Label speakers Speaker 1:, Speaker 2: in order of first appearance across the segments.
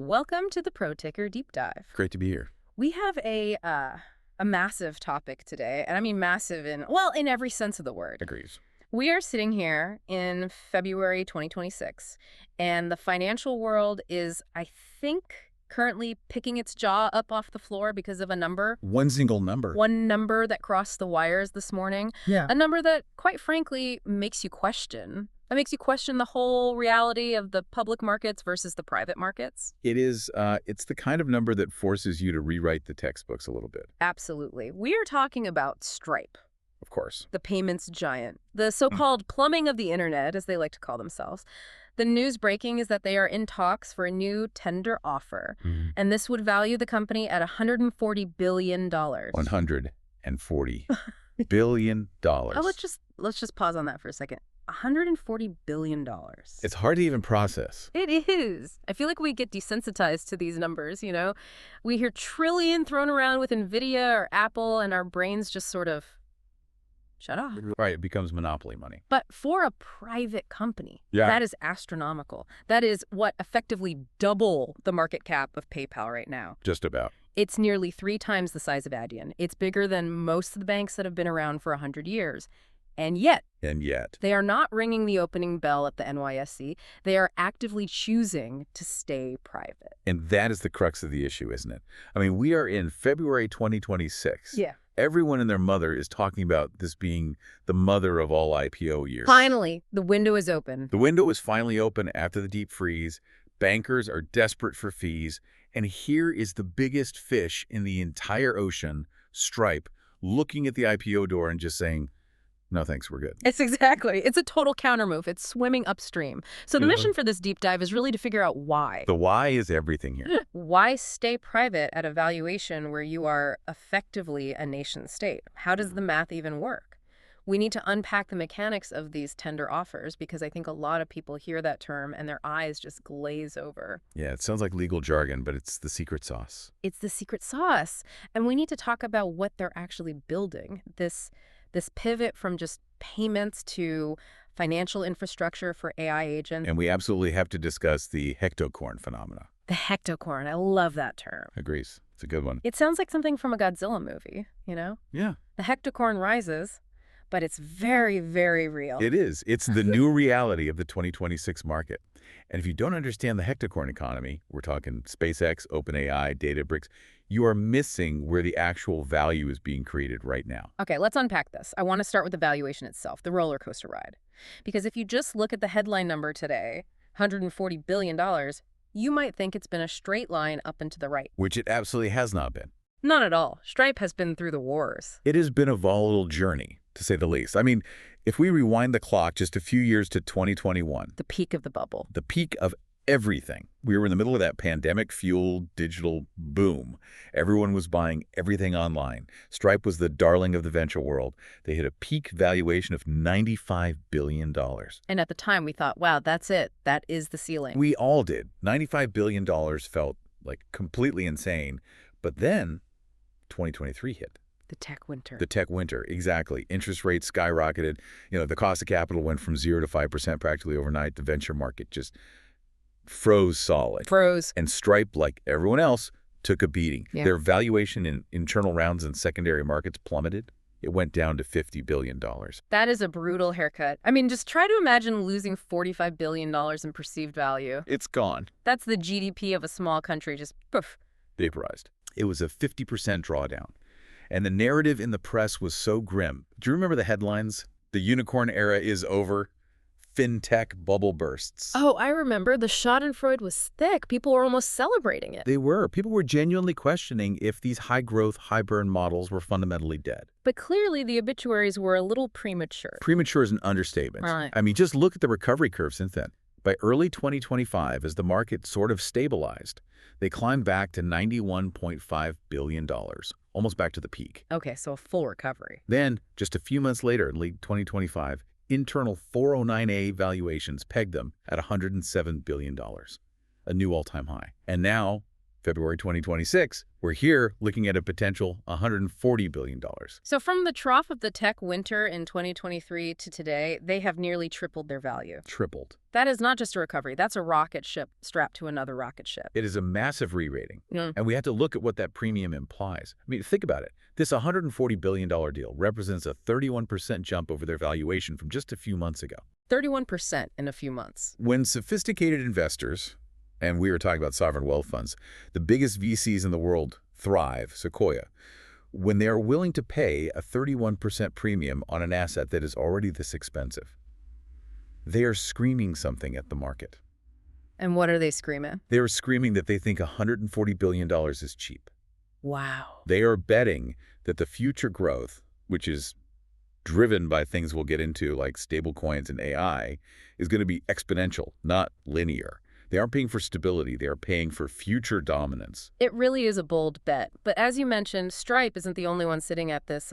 Speaker 1: Welcome to the Pro Ticker Deep Dive.
Speaker 2: Great to be here.
Speaker 1: We have a massive topic today, and I mean massive in every sense of the word.
Speaker 2: Agrees.
Speaker 1: We are sitting here in February 2026, and the financial world is, I think, currently picking its jaw up off the floor because of a number.
Speaker 2: One single number.
Speaker 1: One number that crossed the wires this morning.
Speaker 2: Yeah.
Speaker 1: A number that, quite frankly, makes you question. That makes you question the whole reality of the public markets versus the private markets.
Speaker 2: It is, it's the kind of number that forces you to rewrite the textbooks a little bit.
Speaker 1: Absolutely. We are talking about Stripe,
Speaker 2: Of course.
Speaker 1: the payments giant, the so-called plumbing of the internet, as they like to call themselves. The news breaking is that they are in talks for a new tender offer, and this would value the company at $140 billion.
Speaker 2: $140 billion.
Speaker 1: Oh, let's just pause on that for a second. $140 billion.
Speaker 2: It's hard to even process.
Speaker 1: It is. I feel like we get desensitized to these numbers, you know? We hear trillion thrown around with NVIDIA or Apple, and our brains just sort of shut off.
Speaker 2: Right, it becomes monopoly money.
Speaker 1: But for a private company,
Speaker 2: Yeah.
Speaker 1: that is astronomical. That is what effectively double the market cap of PayPal right now.
Speaker 2: Just about.
Speaker 1: It's nearly 3 times the size of Adyen. It's bigger than most of the banks that have been around for 100 years. And yet, they are not ringing the opening bell at the NYSE. They are actively choosing to stay private.
Speaker 2: And that is the crux of the issue, isn't it? I mean, we are in February 2026.
Speaker 1: Yeah.
Speaker 2: Everyone and their mother is talking about this being the mother of all IPO years.
Speaker 1: Finally, the window is open.
Speaker 2: The window is finally open after the deep freeze. Bankers are desperate for fees. And here is the biggest fish in the entire ocean, Stripe, looking at the IPO door and just saying, no, thanks, we're good.
Speaker 1: It's a total countermove. It's swimming upstream. So the mission for this deep dive is really to figure out why.
Speaker 2: The why is everything here.
Speaker 1: Why stay private at a valuation where you are effectively a nation state? How does the math even work? We need to unpack the mechanics of these tender offers because I think a lot of people hear that term and their eyes just glaze over.
Speaker 2: Yeah, it sounds like legal jargon, but it's the secret sauce.
Speaker 1: It's the secret sauce. And we need to talk about what they're actually building. This pivot from just payments to financial infrastructure for AI agents.
Speaker 2: And we absolutely have to discuss the hectocorn phenomena.
Speaker 1: The hectocorn. I love that term.
Speaker 2: Agrees. It's a good one.
Speaker 1: It sounds like something from a Godzilla movie, you know?
Speaker 2: Yeah.
Speaker 1: The hectocorn rises, but it's very, very real.
Speaker 2: It is. It's the new reality of the 2026 market. And if you don't understand the hectocorn economy, we're talking SpaceX, OpenAI, Databricks, you are missing where the actual value is being created right now.
Speaker 1: Okay, let's unpack this. I want to start with the valuation itself, the roller coaster ride. Because if you just look at the headline number today, $140 billion, you might think it's been a straight line up and to the right.
Speaker 2: Which it absolutely has not been.
Speaker 1: Not at all. Stripe has been through the wars.
Speaker 2: It has been a volatile journey, to say the least. I mean, if we rewind the clock just a few years to 2021,
Speaker 1: The peak of the bubble.
Speaker 2: the peak of everything, we were in the middle of that pandemic-fueled digital boom. Everyone was buying everything online. Stripe was the darling of the venture world. They hit a peak valuation of $95 billion.
Speaker 1: And at the time, we thought, wow, that's it. That is the ceiling.
Speaker 2: We all did. $95 billion felt like completely insane. But then 2023 hit.
Speaker 1: The tech winter.
Speaker 2: The tech winter, exactly. Interest rates skyrocketed. You know, the cost of capital went from 0 to 5% practically overnight. The venture market just froze solid.
Speaker 1: Froze.
Speaker 2: And Stripe, like everyone else, took a beating.
Speaker 1: Yeah.
Speaker 2: Their valuation in internal rounds and secondary markets plummeted. It went down to $50 billion.
Speaker 1: That is a brutal haircut. I mean, just try to imagine losing $45 billion in perceived value.
Speaker 2: It's gone.
Speaker 1: That's the GDP of a small country, just poof.
Speaker 2: Vaporized. It was a 50% drawdown. And the narrative in the press was so grim. Do you remember the headlines? The unicorn era is over. FinTech bubble bursts.
Speaker 1: Oh, I remember. The schadenfreude was thick. People were almost celebrating it.
Speaker 2: They were. People were genuinely questioning if these high-growth, high-burn models were fundamentally dead.
Speaker 1: But clearly, the obituaries were a little premature.
Speaker 2: Premature is an understatement.
Speaker 1: Right.
Speaker 2: I mean, just look at the recovery curve since then. By early 2025, as the market sort of stabilized, they climbed back to $91.5 billion, almost back to the peak.
Speaker 1: Okay, so a full recovery.
Speaker 2: Then, just a few months later, in late 2025, internal 409A valuations pegged them at $107 billion, a new all-time high. And now, February 2026, we're here looking at a potential $140 billion.
Speaker 1: So from the trough of the tech winter in 2023 to today, they have nearly tripled their value.
Speaker 2: Tripled.
Speaker 1: That is not just a recovery. That's a rocket ship strapped to another rocket ship.
Speaker 2: It is a massive re-rating.
Speaker 1: Mm.
Speaker 2: And we have to look at what that premium implies. I mean, think about it. This $140 billion deal represents a 31% jump over their valuation from just a few months ago.
Speaker 1: 31% in a few months.
Speaker 2: When sophisticated investors, and we were talking about sovereign wealth funds, the biggest VCs in the world, Thrive, Sequoia, when they are willing to pay a 31% premium on an asset that is already this expensive, they are screaming something at the market.
Speaker 1: And what are they screaming?
Speaker 2: They are screaming that they think $140 billion is cheap.
Speaker 1: Wow.
Speaker 2: They are betting that the future growth, which is driven by things we'll get into like stablecoins and AI, is going to be exponential, not linear. They aren't paying for stability. They are paying for future dominance.
Speaker 1: It really is a bold bet. But as you mentioned, Stripe isn't the only one sitting at this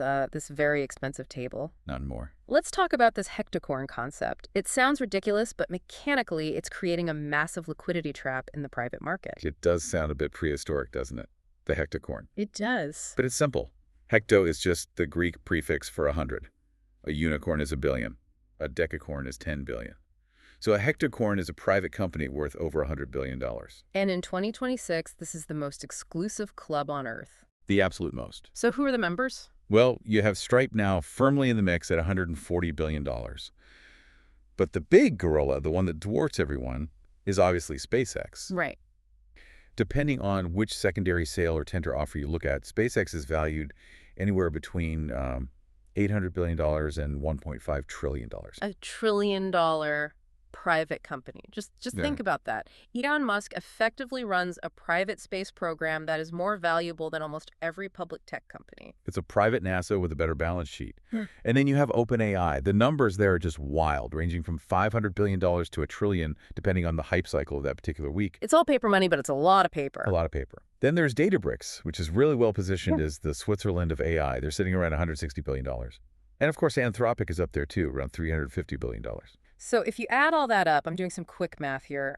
Speaker 1: very expensive table.
Speaker 2: None more.
Speaker 1: Let's talk about this hectacorn concept. It sounds ridiculous, but mechanically, it's creating a massive liquidity trap in the private market.
Speaker 2: It does sound a bit prehistoric, doesn't it? The hectacorn.
Speaker 1: It does.
Speaker 2: But it's simple. Hecto is just the Greek prefix for 100. A unicorn is a billion. A decacorn is 10 billion. So a hectacorn is a private company worth over $100 billion.
Speaker 1: And in 2026, this is the most exclusive club on Earth.
Speaker 2: The absolute most.
Speaker 1: So who are the members?
Speaker 2: Well, you have Stripe now firmly in the mix at $140 billion. But the big gorilla, the one that dwarfs everyone, is obviously SpaceX.
Speaker 1: Right.
Speaker 2: Depending on which secondary sale or tender offer you look at, SpaceX is valued anywhere between $800 billion and $1.5 trillion.
Speaker 1: $1 trillion private company. Just think about that. Elon Musk effectively runs a private space program that is more valuable than almost every public tech company.
Speaker 2: It's a private NASA with a better balance sheet. And then you have OpenAI. The numbers there are just wild, ranging from $500 billion to $1 trillion, depending on the hype cycle of that particular week.
Speaker 1: It's all paper money, but it's a lot of paper.
Speaker 2: A lot of paper. Then there's Databricks, which is really well positioned as the Switzerland of AI. They're sitting around $160 billion. And of course, Anthropic is up there too, around $350 billion.
Speaker 1: So if you add all that up, I'm doing some quick math here,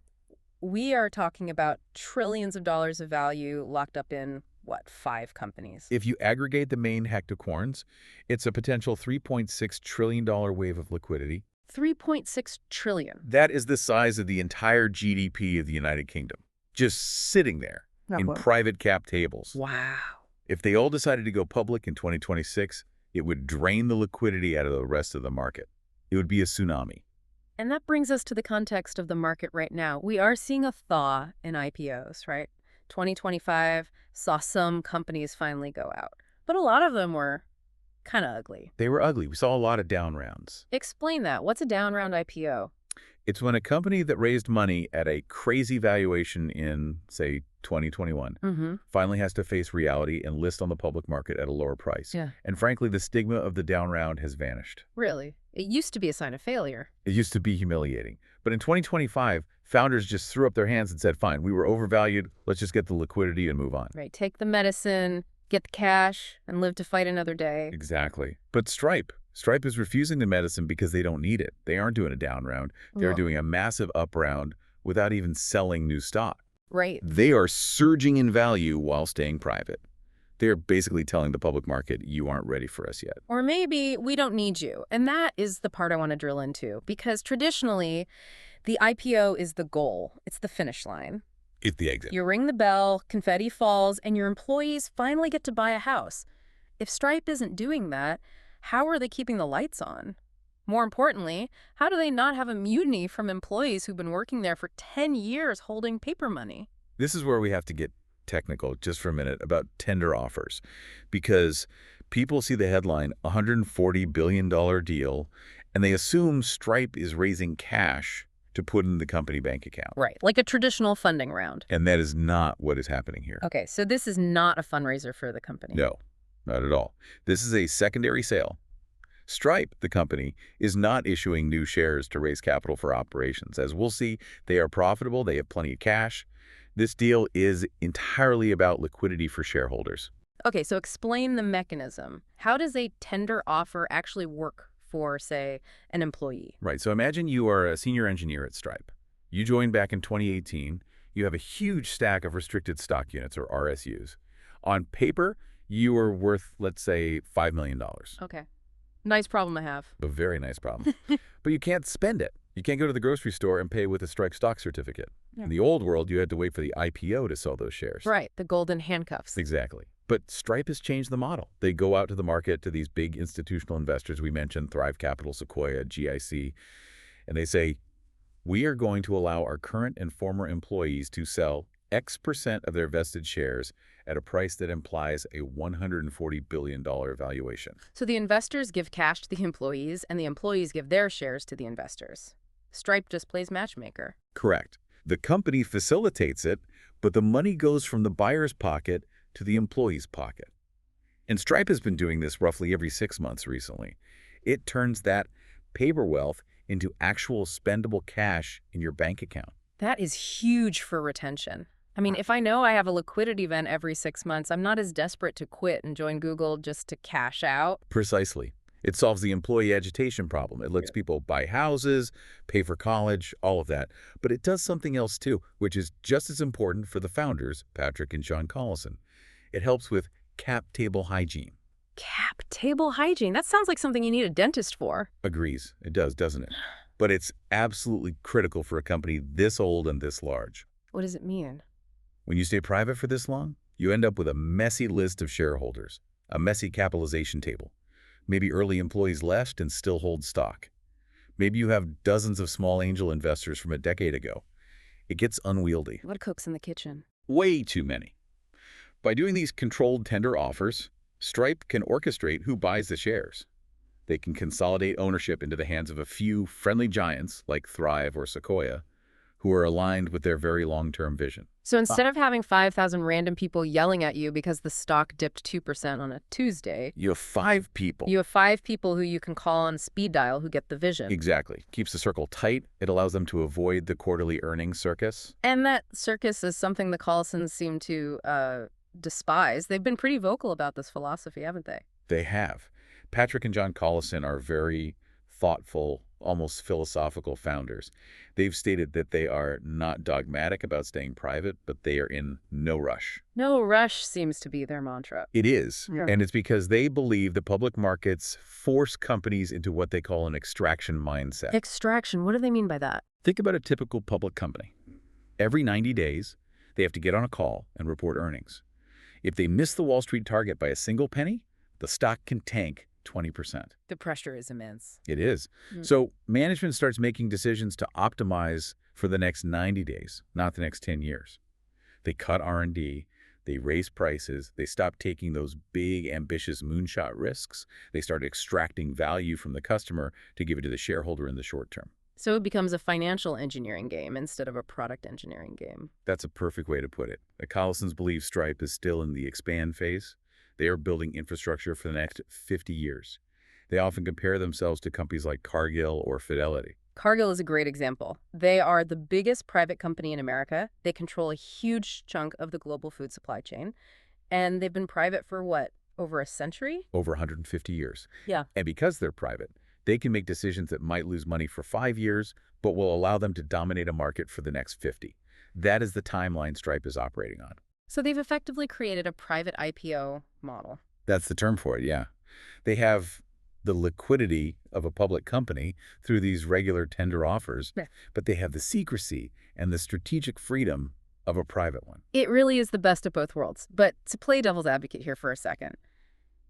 Speaker 1: we are talking about trillions of dollars of value locked up in, what, 5 companies?
Speaker 2: If you aggregate the main hectacorns, it's a potential $3.6 trillion wave of liquidity.
Speaker 1: $3.6 trillion.
Speaker 2: That is the size of the entire GDP of the United Kingdom, just sitting there in private cap tables.
Speaker 1: Wow.
Speaker 2: If they all decided to go public in 2026, it would drain the liquidity out of the rest of the market. It would be a tsunami.
Speaker 1: And that brings us to the context of the market right now. We are seeing a thaw in IPOs, right? 2025 saw some companies finally go out, but a lot of them were kind of ugly.
Speaker 2: They were ugly. We saw a lot of down rounds.
Speaker 1: Explain that. What's a down round IPO?
Speaker 2: It's when a company that raised money at a crazy valuation in, say, 2021 finally has to face reality and list on the public market at a lower price.
Speaker 1: Yeah.
Speaker 2: And frankly, the stigma of the down round has vanished.
Speaker 1: Really? It used to be a sign of failure.
Speaker 2: It used to be humiliating. But in 2025, founders just threw up their hands and said, fine, we were overvalued. Let's just get the liquidity and move on.
Speaker 1: Right. Take the medicine, get the cash, and live to fight another day.
Speaker 2: Exactly. But Stripe is refusing the medicine because they don't need it. They aren't doing a down round. They're doing a massive up round without even selling new stock.
Speaker 1: Right.
Speaker 2: They are surging in value while staying private. They're basically telling the public market, you aren't ready for us yet.
Speaker 1: Or maybe we don't need you. And that is the part I want to drill into, because traditionally, the IPO is the goal. It's the finish line.
Speaker 2: It's the exit.
Speaker 1: You ring the bell, confetti falls, and your employees finally get to buy a house. If Stripe isn't doing that, how are they keeping the lights on? More importantly, how do they not have a mutiny from employees who've been working there for 10 years holding paper money?
Speaker 2: This is where we have to get technical just for a minute about tender offers, because people see the headline $140 billion deal and they assume Stripe is raising cash to put in the company bank account.
Speaker 1: Right, like a traditional funding round.
Speaker 2: And that is not what is happening here.
Speaker 1: Okay, so this is not a fundraiser for the company.
Speaker 2: No, not at all. This is a secondary sale. Stripe, the company, is not issuing new shares to raise capital for operations. As we'll see, they are profitable, they have plenty of cash. This deal is entirely about liquidity for shareholders.
Speaker 1: Okay, so explain the mechanism. How does a tender offer actually work for, say, an employee?
Speaker 2: Right, so imagine you are a senior engineer at Stripe. You joined back in 2018. You have a huge stack of restricted stock units, or RSUs. On paper, you are worth, let's say, $5 million.
Speaker 1: Okay. Nice problem to have.
Speaker 2: A very nice problem. But you can't spend it. You can't go to the grocery store and pay with a Stripe stock certificate.
Speaker 1: Yeah.
Speaker 2: In the old world, you had to wait for the IPO to sell those shares.
Speaker 1: Right, the golden handcuffs.
Speaker 2: Exactly. But Stripe has changed the model. They go out to the market, to these big institutional investors we mentioned, Thrive Capital, Sequoia, GIC, and they say, we are going to allow our current and former employees to sell X% of their vested shares at a price that implies a $140 billion valuation.
Speaker 1: So the investors give cash to the employees, and the employees give their shares to the investors. Stripe just plays matchmaker.
Speaker 2: Correct. The company facilitates it, but the money goes from the buyer's pocket to the employee's pocket. And Stripe has been doing this roughly every 6 months recently. It turns that paper wealth into actual spendable cash in your bank account.
Speaker 1: That is huge for retention. I mean, if I know I have a liquidity event every 6 months, I'm not as desperate to quit and join Google just to cash out.
Speaker 2: Precisely. It solves the employee agitation problem. It lets people buy houses, pay for college, all of that. But it does something else too, which is just as important for the founders, Patrick and John Collison. It helps with cap table hygiene.
Speaker 1: Cap table hygiene. That sounds like something you need a dentist for.
Speaker 2: Agrees. It does, doesn't it? But it's absolutely critical for a company this old and this large.
Speaker 1: What does it mean?
Speaker 2: When you stay private for this long, you end up with a messy list of shareholders, a messy capitalization table. Maybe early employees left and still hold stock. Maybe you have dozens of small angel investors from a decade ago. It gets unwieldy.
Speaker 1: What cooks in the kitchen?
Speaker 2: Way too many. By doing these controlled tender offers, Stripe can orchestrate who buys the shares. They can consolidate ownership into the hands of a few friendly giants like Thrive or Sequoia, who are aligned with their very long-term vision.
Speaker 1: So instead of having 5,000 random people yelling at you because the stock dipped 2% on a Tuesday,
Speaker 2: You have 5 people.
Speaker 1: you have 5 people who you can call on speed dial who get the vision.
Speaker 2: Exactly. Keeps the circle tight. It allows them to avoid the quarterly earnings circus.
Speaker 1: And that circus is something the Collisons seem to despise. They've been pretty vocal about this philosophy, haven't they?
Speaker 2: They have. Patrick and John Collison are very thoughtful, almost philosophical founders. They've stated that they are not dogmatic about staying private, but they are in no rush.
Speaker 1: No rush seems to be their mantra.
Speaker 2: It is.
Speaker 1: Yeah.
Speaker 2: And it's because they believe the public markets force companies into what they call an extraction mindset.
Speaker 1: Extraction, what do they mean by that?
Speaker 2: Think about a typical public company. Every 90 days, they have to get on a call and report earnings. If they miss the Wall Street target by a single penny, the stock can tank 20%.
Speaker 1: The pressure is immense.
Speaker 2: It is.
Speaker 1: Mm.
Speaker 2: So management starts making decisions to optimize for the next 90 days, not the next 10 years. They cut R&D, they raise prices, they stop taking those big, ambitious moonshot risks, they start extracting value from the customer to give it to the shareholder in the short term.
Speaker 1: So it becomes a financial engineering game instead of a product engineering game.
Speaker 2: That's a perfect way to put it. The Collisons believe Stripe is still in the expand phase. They are building infrastructure for the next 50 years. They often compare themselves to companies like Cargill or Fidelity.
Speaker 1: Cargill is a great example. They are the biggest private company in America. They control a huge chunk of the global food supply chain. And they've been private for what, over a century?
Speaker 2: Over 150 years.
Speaker 1: Yeah.
Speaker 2: And because they're private, they can make decisions that might lose money for 5 years, but will allow them to dominate a market for the next 50. That is the timeline Stripe is operating on.
Speaker 1: So they've effectively created a private IPO model.
Speaker 2: That's the term for it, yeah. They have the liquidity of a public company through these regular tender offers,
Speaker 1: Yeah.
Speaker 2: but they have the secrecy and the strategic freedom of a private one.
Speaker 1: It really is the best of both worlds. But to play devil's advocate here for a second,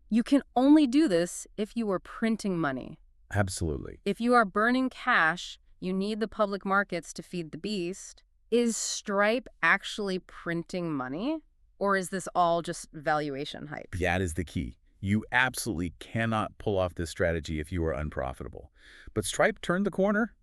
Speaker 1: you can only do this if you are printing money.
Speaker 2: Absolutely.
Speaker 1: If you are burning cash, you need the public markets to feed the beast. Is Stripe actually printing money? Or is this all just valuation hype?
Speaker 2: That is the key. You absolutely cannot pull off this strategy if you are unprofitable. But Stripe turned the corner.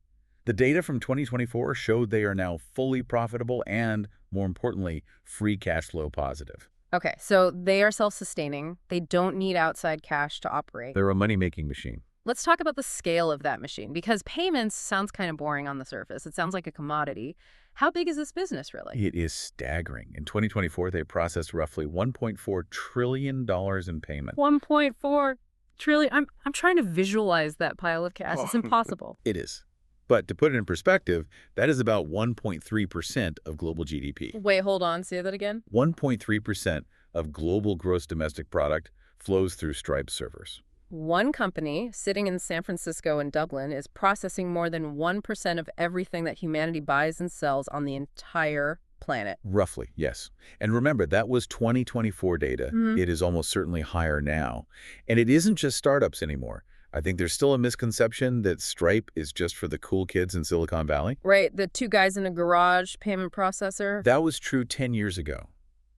Speaker 2: The data from 2024 showed they are now fully profitable and, more importantly, free cash flow positive.
Speaker 1: Okay, so they are self-sustaining. They don't need outside cash to operate.
Speaker 2: They're a money-making machine.
Speaker 1: Let's talk about the scale of that machine, because payments sounds kind of boring on the surface. It sounds like a commodity. How big is this business, really?
Speaker 2: It is staggering. In 2024, they processed roughly $1.4 trillion in payment.
Speaker 1: 1.4 trillion. I'm trying to visualize that pile of cash. It's impossible.
Speaker 2: It is. But to put it in perspective, that is about 1.3% of global GDP.
Speaker 1: Wait, hold on. Say that again.
Speaker 2: 1.3% of global gross domestic product flows through Stripe servers.
Speaker 1: One company sitting in San Francisco and Dublin is processing more than 1% of everything that humanity buys and sells on the entire planet.
Speaker 2: Roughly, yes. And remember, that was 2024 data.
Speaker 1: Mhm.
Speaker 2: It is almost certainly higher now. And it isn't just startups anymore. I think there's still a misconception that Stripe is just for the cool kids in Silicon Valley.
Speaker 1: Right, the two guys in a garage payment processor.
Speaker 2: That was true 10 years ago.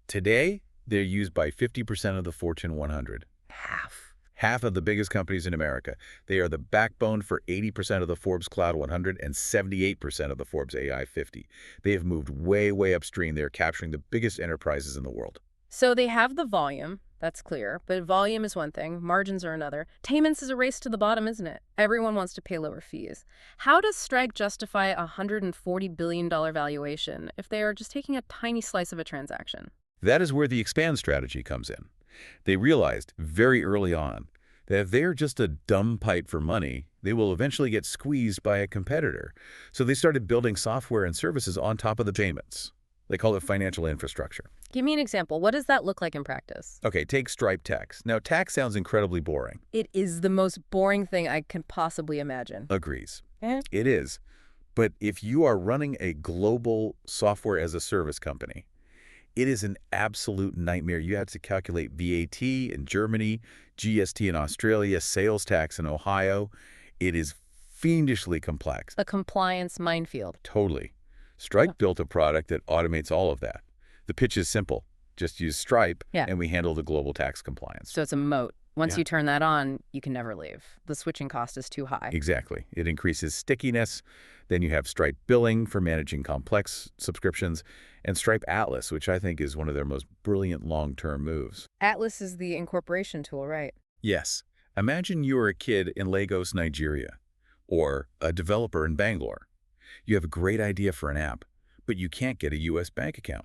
Speaker 2: Today, they're used by 50% of the Fortune 100. Half of the biggest companies in America. They are the backbone for 80% of the Forbes Cloud 100 and 78% of the Forbes AI 50. They have moved way, way upstream. They're capturing the biggest enterprises in the world.
Speaker 1: So they have the volume, that's clear, but volume is one thing, margins are another. Payments is a race to the bottom, isn't it? Everyone wants to pay lower fees. How does Stripe justify a $140 billion valuation if they are just taking a tiny slice of a transaction?
Speaker 2: That is where the expand strategy comes in. They realized very early on that if they're just a dumb pipe for money, they will eventually get squeezed by a competitor. So they started building software and services on top of the payments. They call it financial infrastructure.
Speaker 1: Give me an example. What does that look like in practice?
Speaker 2: Okay, take Stripe Tax. Now, tax sounds incredibly boring.
Speaker 1: It is the most boring thing I can possibly imagine.
Speaker 2: Agrees.
Speaker 1: Eh?
Speaker 2: It is. But if you are running a global software as a service company, it is an absolute nightmare. You have to calculate VAT in Germany, GST in Australia, sales tax in Ohio. It is fiendishly complex.
Speaker 1: A compliance minefield.
Speaker 2: Totally. Stripe built a product that automates all of that. The pitch is simple. Just use Stripe,
Speaker 1: Yeah.
Speaker 2: and we handle the global tax compliance.
Speaker 1: So it's a moat. Once
Speaker 2: Yeah.
Speaker 1: you turn that on, you can never leave. The switching cost is too high.
Speaker 2: Exactly. It increases stickiness. Then you have Stripe Billing for managing complex subscriptions, and Stripe Atlas, which I think is one of their most brilliant long-term moves.
Speaker 1: Atlas is the incorporation tool, right?
Speaker 2: Yes. Imagine you are a kid in Lagos, Nigeria, or a developer in Bangalore. You have a great idea for an app, but you can't get a U.S. bank account.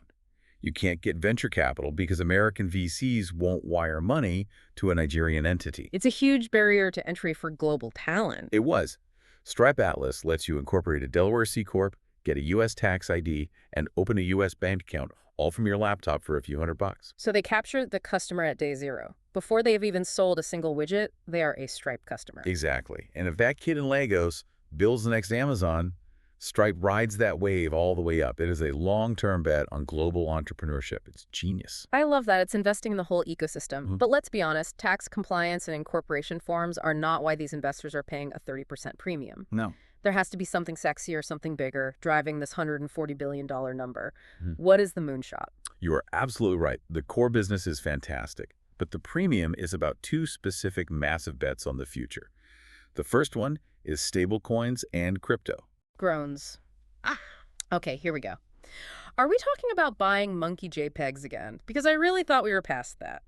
Speaker 2: You can't get venture capital because American VCs won't wire money to a Nigerian entity.
Speaker 1: It's a huge barrier to entry for global talent.
Speaker 2: It was. Stripe Atlas lets you incorporate a Delaware C Corp, get a U.S. tax ID, and open a U.S. bank account, all from your laptop for a few $100.
Speaker 1: So they capture the customer at day zero. Before they have even sold a single widget, they are a Stripe customer.
Speaker 2: Exactly. And if that kid in Lagos builds the next Amazon, Stripe rides that wave all the way up. It is a long-term bet on global entrepreneurship. It's genius.
Speaker 1: I love that. It's investing in the whole ecosystem.
Speaker 2: Mhm.
Speaker 1: But let's be honest, tax compliance and incorporation forms are not why these investors are paying a 30% premium.
Speaker 2: No.
Speaker 1: There has to be something sexier, something bigger, driving this $140 billion number.
Speaker 2: Mhm.
Speaker 1: What is the moonshot?
Speaker 2: You are absolutely right. The core business is fantastic, but the premium is about two specific massive bets on the future. The first one is stablecoins and crypto.
Speaker 1: Groans. Okay, here we go. Are we talking about buying monkey JPEGs again? Because I really thought we were past that.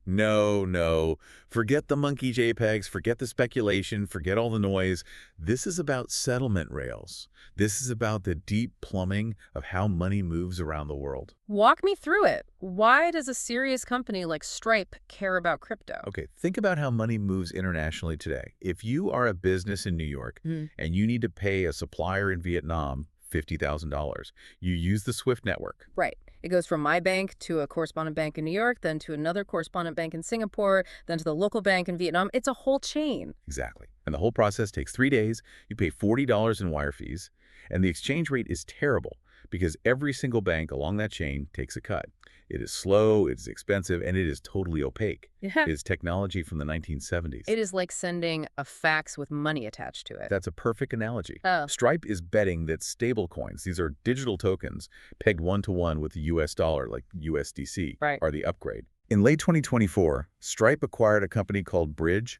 Speaker 2: No. Forget the monkey JPEGs, forget the speculation, forget all the noise. This is about settlement rails. This is about the deep plumbing of how money moves around the world.
Speaker 1: Walk me through it. Why does a serious company like Stripe care about crypto?
Speaker 2: Okay, think about how money moves internationally today. If you are a business in New York and you need to pay a supplier in Vietnam $50,000, you use the SWIFT network.
Speaker 1: Right. It goes from my bank to a correspondent bank in New York, then to another correspondent bank in Singapore, then to the local bank in Vietnam. It's a whole chain.
Speaker 2: Exactly. And the whole process takes 3 days. You pay $40 in wire fees, and the exchange rate is terrible because every single bank along that chain takes a cut. It is slow, it is expensive, and it is totally opaque.
Speaker 1: Yeah.
Speaker 2: It is technology from the 1970s.
Speaker 1: It is like sending a fax with money attached to it.
Speaker 2: That's a perfect analogy.
Speaker 1: Oh.
Speaker 2: Stripe is betting that stablecoins, these are digital tokens pegged one-to-one with the US dollar, like USDC,
Speaker 1: Right.
Speaker 2: are the upgrade. In late 2024, Stripe acquired a company called Bridge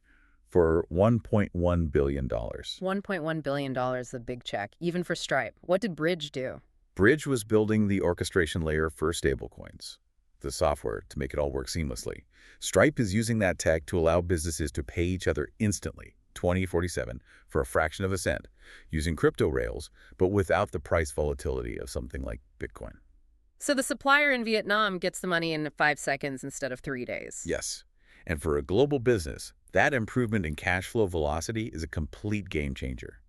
Speaker 2: for $1.1 billion.
Speaker 1: $1.1 billion, the big check, even for Stripe. What did Bridge do?
Speaker 2: Bridge was building the orchestration layer for stablecoins, the software to make it all work seamlessly. Stripe is using that tech to allow businesses to pay each other instantly, 2047, for a fraction of a cent, using crypto rails, but without the price volatility of something like Bitcoin.
Speaker 1: So the supplier in Vietnam gets the money in 5 seconds instead of 3 days.
Speaker 2: Yes. And for a global business, that improvement in cash flow velocity is a complete game changer.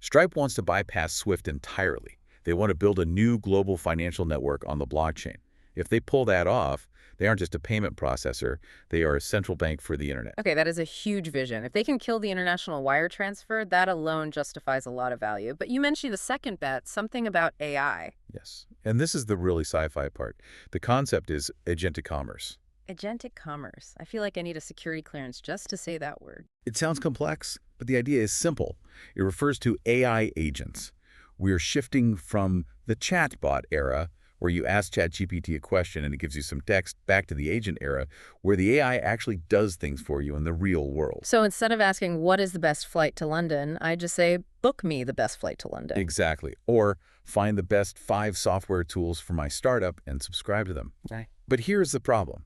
Speaker 2: Stripe wants to bypass SWIFT entirely. They want to build a new global financial network on the blockchain. If they pull that off, they aren't just a payment processor, they are a central bank for the internet.
Speaker 1: Okay, that is a huge vision. If they can kill the international wire transfer, that alone justifies a lot of value. But you mentioned the second bet, something about AI.
Speaker 2: Yes. And this is the really sci-fi part. The concept is agentic commerce.
Speaker 1: Agentic commerce. I feel like I need a security clearance just to say that word.
Speaker 2: It sounds complex, but the idea is simple. It refers to AI agents. We are shifting from the chatbot era, where you ask ChatGPT a question and it gives you some text, back to the agent era, where the AI actually does things for you in the real world.
Speaker 1: So instead of asking, what is the best flight to London, I just say, book me the best flight to London.
Speaker 2: Exactly. Or find the best 5 software tools for my startup and subscribe to them.
Speaker 1: Right.
Speaker 2: But here's the problem.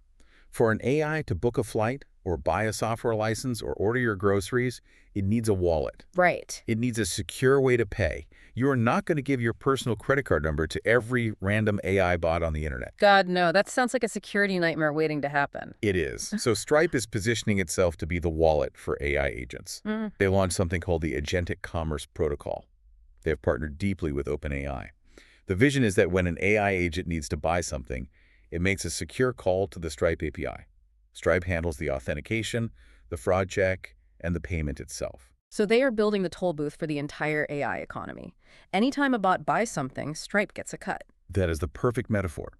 Speaker 2: For an AI to book a flight or buy a software license or order your groceries, it needs a wallet.
Speaker 1: Right.
Speaker 2: It needs a secure way to pay. You are not going to give your personal credit card number to every random AI bot on the internet.
Speaker 1: God, no. That sounds like a security nightmare waiting to happen.
Speaker 2: It is. So Stripe is positioning itself to be the wallet for AI agents. They launched something called the Agentic Commerce Protocol. They have partnered deeply with OpenAI. The vision is that when an AI agent needs to buy something, it makes a secure call to the Stripe API. Stripe handles the authentication, the fraud check, and the payment itself.
Speaker 1: So they are building the toll booth for the entire AI economy. Anytime a bot buys something, Stripe gets a cut.
Speaker 2: That is the perfect metaphor.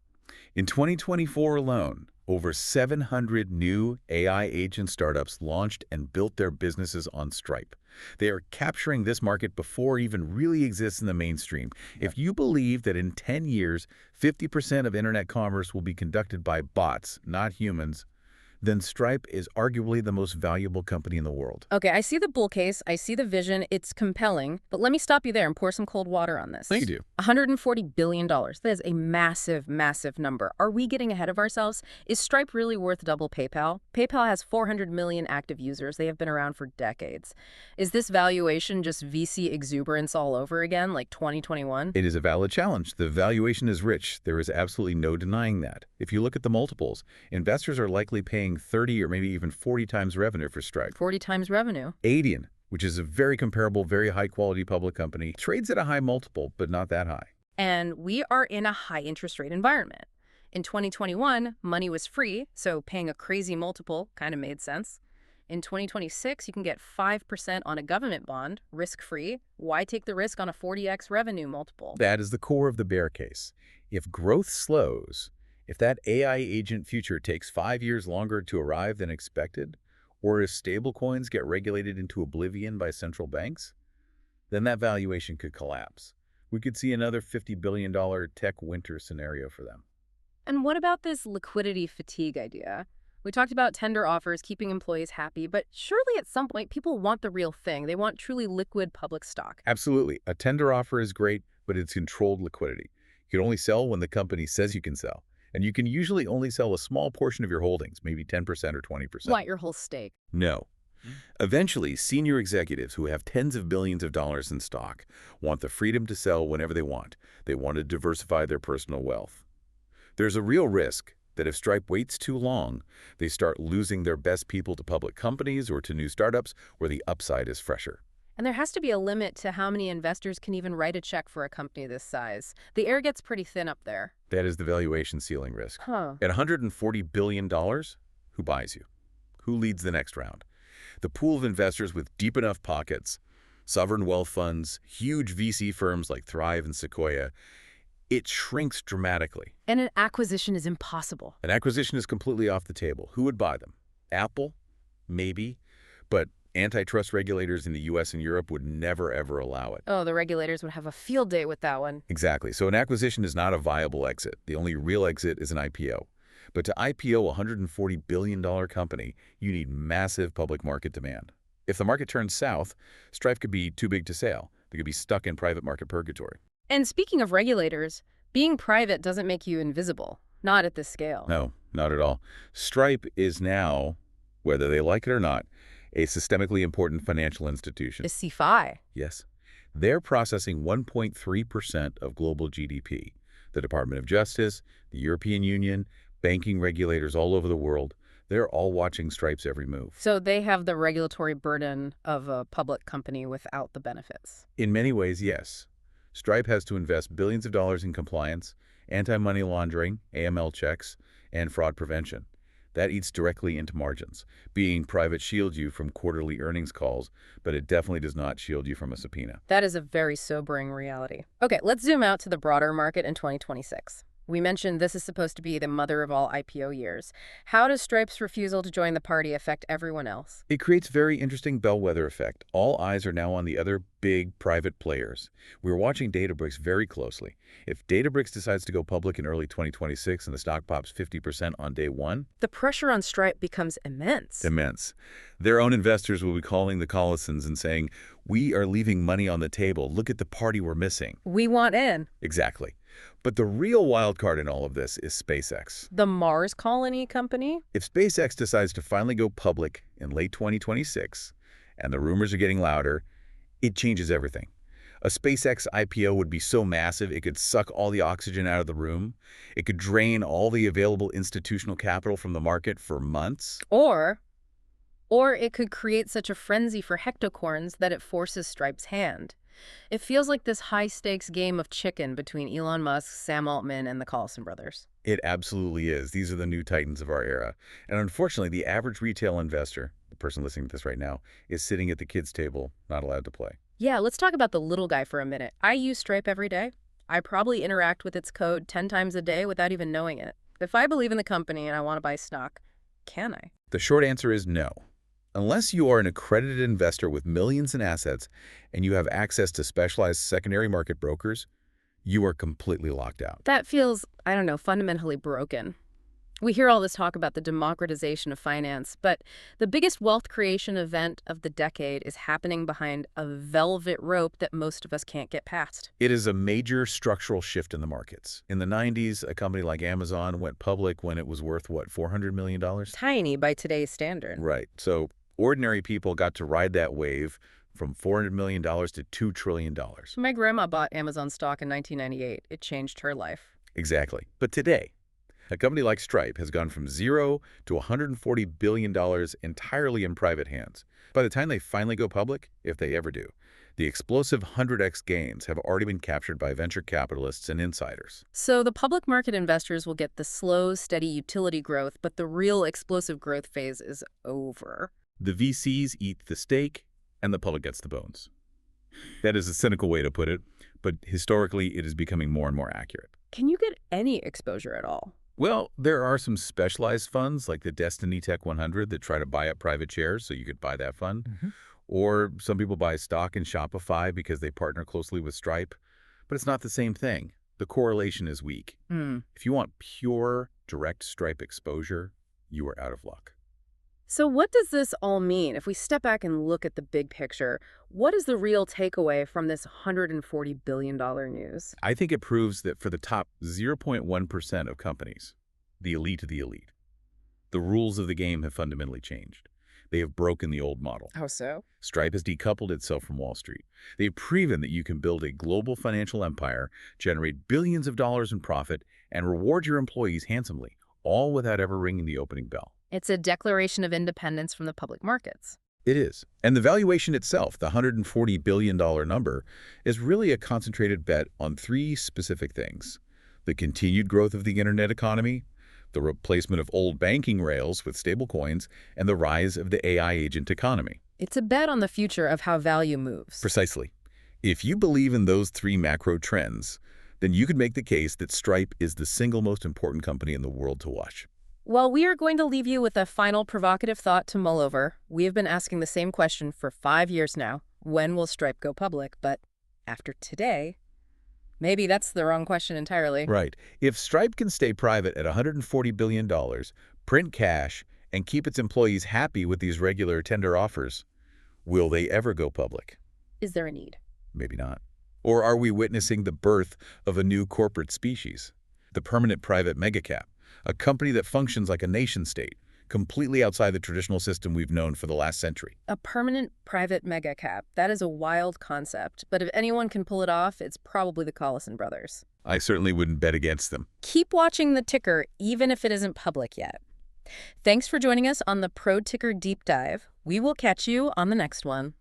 Speaker 2: In 2024 alone, over 700 new AI agent startups launched and built their businesses on Stripe. They are capturing this market before it even really exists in the mainstream. If you believe that in 10 years, 50% of internet commerce will be conducted by bots, not humans, then Stripe is arguably the most valuable company in the world.
Speaker 1: Okay, I see the bull case. I see the vision. It's compelling. But let me stop you there and pour some cold water on this.
Speaker 2: Thank you.
Speaker 1: $140 billion. That is a massive, massive number. Are we getting ahead of ourselves? Is Stripe really worth double PayPal? PayPal has 400 million active users. They have been around for decades. Is this valuation just VC exuberance all over again, like 2021?
Speaker 2: It is a valid challenge. The valuation is rich. There is absolutely no denying that. If you look at the multiples, investors are likely paying 30 or maybe even 40 times revenue for Stripe.
Speaker 1: 40 times revenue.
Speaker 2: Adyen, which is a very comparable, very high-quality public company, trades at a high multiple, but not that high.
Speaker 1: And we are in a high interest rate environment. In 2021, money was free, so paying a crazy multiple kind of made sense. In 2026, you can get 5% on a government bond, risk-free. Why take the risk on a 40x revenue multiple?
Speaker 2: That is the core of the bear case. If growth slows, if that AI agent future takes 5 years longer to arrive than expected, or if stablecoins get regulated into oblivion by central banks, then that valuation could collapse. We could see another $50 billion tech winter scenario for them.
Speaker 1: And what about this liquidity fatigue idea? We talked about tender offers, keeping employees happy, but surely at some point people want the real thing. They want truly liquid public stock.
Speaker 2: Absolutely. A tender offer is great, but it's controlled liquidity. You can only sell when the company says you can sell. And you can usually only sell a small portion of your holdings, maybe 10% or 20%.
Speaker 1: Want your whole stake?
Speaker 2: No. Eventually, senior executives who have tens of billions of dollars in stock want the freedom to sell whenever they want. They want to diversify their personal wealth. There's a real risk that if Stripe waits too long, they start losing their best people to public companies or to new startups where the upside is fresher.
Speaker 1: And there has to be a limit to how many investors can even write a check for a company this size. The air gets pretty thin up there.
Speaker 2: That is the valuation ceiling risk.
Speaker 1: Huh.
Speaker 2: At $140 billion, who buys you? Who leads the next round? The pool of investors with deep enough pockets, sovereign wealth funds, huge VC firms like Thrive and Sequoia, it shrinks dramatically.
Speaker 1: And an acquisition is impossible.
Speaker 2: An acquisition is completely off the table. Who would buy them? Apple? Maybe. But antitrust regulators in the US and Europe would never, ever allow it.
Speaker 1: Oh, the regulators would have a field day with that one.
Speaker 2: Exactly. So an acquisition is not a viable exit. The only real exit is an IPO. But to IPO a $140 billion company, you need massive public market demand. If the market turns south, Stripe could be too big to sail. They could be stuck in private market purgatory.
Speaker 1: And speaking of regulators, being private doesn't make you invisible. Not at this scale.
Speaker 2: No, not at all. Stripe is now, whether they like it or not, a systemically important financial institution.
Speaker 1: Is CFI.
Speaker 2: Yes. They're processing 1.3% of global GDP. The Department of Justice, the European Union, banking regulators all over the world, They're all watching Stripe's every move.
Speaker 1: So they have the regulatory burden of a public company without the benefits.
Speaker 2: In many ways, yes. Stripe has to invest billions of dollars in compliance, anti-money laundering, AML checks, and fraud prevention. That eats directly into margins. Being private shields you from quarterly earnings calls, but it definitely does not shield you from a subpoena.
Speaker 1: That is a very sobering reality. Okay, let's zoom out to the broader market in 2026. We mentioned this is supposed to be the mother of all IPO years. How does Stripe's refusal to join the party affect everyone else?
Speaker 2: It creates very interesting bellwether effect. All eyes are now on the other big private players. We're watching Databricks very closely. If Databricks decides to go public in early 2026 and the stock pops 50% on day one,
Speaker 1: The pressure on Stripe becomes immense.
Speaker 2: immense. Their own investors will be calling the Collisons and saying, "We are leaving money on the table. Look at the party we're missing."
Speaker 1: We want in.
Speaker 2: Exactly. But the real wild card in all of this is SpaceX.
Speaker 1: The Mars Colony Company?
Speaker 2: If SpaceX decides to finally go public in late 2026, and the rumors are getting louder, it changes everything. A SpaceX IPO would be so massive it could suck all the oxygen out of the room. It could drain all the available institutional capital from the market for months.
Speaker 1: Or it could create such a frenzy for hectocorns that it forces Stripe's hand. It feels like this high-stakes game of chicken between Elon Musk, Sam Altman, and the Collison brothers.
Speaker 2: It absolutely is. These are the new titans of our era. And unfortunately, the average retail investor, the person listening to this right now, is sitting at the kids' table, not allowed to play.
Speaker 1: Yeah, let's talk about the little guy for a minute. I use Stripe every day. I probably interact with its code 10 times a day without even knowing it. If I believe in the company and I want to buy stock, can I?
Speaker 2: The short answer is no. Unless you are an accredited investor with millions in assets and you have access to specialized secondary market brokers, you are completely locked out.
Speaker 1: That feels, I don't know, fundamentally broken. We hear all this talk about the democratization of finance, but the biggest wealth creation event of the decade is happening behind a velvet rope that most of us can't get past.
Speaker 2: It is a major structural shift in the markets. In the 90s, a company like Amazon went public when it was worth, what, $400 million?
Speaker 1: Tiny by today's standard.
Speaker 2: Right. So ordinary people got to ride that wave from $400 million to $2 trillion.
Speaker 1: My grandma bought Amazon stock in 1998. It changed her life.
Speaker 2: Exactly. But today, a company like Stripe has gone from zero to $140 billion entirely in private hands. By the time they finally go public, if they ever do, the explosive 100x gains have already been captured by venture capitalists and insiders.
Speaker 1: So the public market investors will get the slow, steady utility growth, but the real explosive growth phase is over.
Speaker 2: The VCs eat the steak, and the public gets the bones. That is a cynical way to put it, but historically it is becoming more and more accurate.
Speaker 1: Can you get any exposure at all?
Speaker 2: Well, there are some specialized funds like the Destiny Tech 100 that try to buy up private shares, so you could buy that fund. Or some people buy stock in Shopify because they partner closely with Stripe. But it's not the same thing. The correlation is weak. If you want pure, direct Stripe exposure, you are out of luck.
Speaker 1: So what does this all mean? If we step back and look at the big picture, what is the real takeaway from this $140 billion news?
Speaker 2: I think it proves that for the top 0.1% of companies, the elite of the elite, the rules of the game have fundamentally changed. They have broken the old model.
Speaker 1: How so?
Speaker 2: Stripe has decoupled itself from Wall Street. They've proven that you can build a global financial empire, generate billions of dollars in profit, and reward your employees handsomely, all without ever ringing the opening bell.
Speaker 1: It's a declaration of independence from the public markets.
Speaker 2: It is. And the valuation itself, the $140 billion number, is really a concentrated bet on three specific things: the continued growth of the internet economy, the replacement of old banking rails with stablecoins, and the rise of the AI agent economy.
Speaker 1: It's a bet on the future of how value moves.
Speaker 2: Precisely. If you believe in those three macro trends, then you could make the case that Stripe is the single most important company in the world to watch.
Speaker 1: Well, we are going to leave you with a final provocative thought to mull over. We have been asking the same question for 5 years now. When will Stripe go public? But after today, maybe that's the wrong question entirely.
Speaker 2: Right. If Stripe can stay private at $140 billion, print cash, and keep its employees happy with these regular tender offers, will they ever go public?
Speaker 1: Is there a need?
Speaker 2: Maybe not. Or are we witnessing the birth of a new corporate species, the permanent private megacap? A company that functions like a nation-state, completely outside the traditional system we've known for the last century.
Speaker 1: A permanent private megacap. That is a wild concept, but if anyone can pull it off, it's probably the Collison brothers.
Speaker 2: I certainly wouldn't bet against them.
Speaker 1: Keep watching the ticker, even if it isn't public yet. Thanks for joining us on the Pro Ticker Deep Dive. We will catch you on the next one.